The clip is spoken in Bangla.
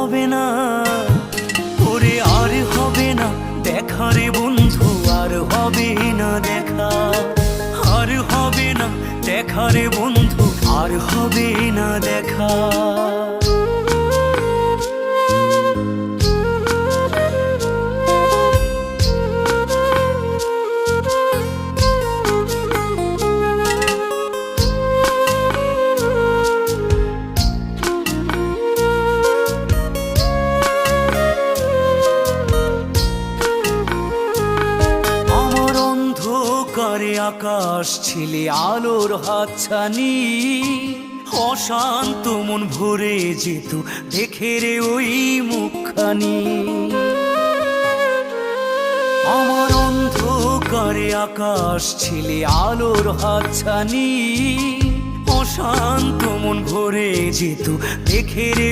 হবে না, ওরে আর হবে না দেখা রে বন্ধু, আর হবে না দেখা, আর হবে না দেখা রে বন্ধু, আর হবে না দেখা। করে আকাশ ছিলে আলোর হাতছানি, অশান্ত মন ভরে যেত দেখে রে ওই মুখখানি। আমার অন্ধকারে আকাশ ছিলে আলোর হাতছানি, অশান্ত মন ভরে যেত দেখে রে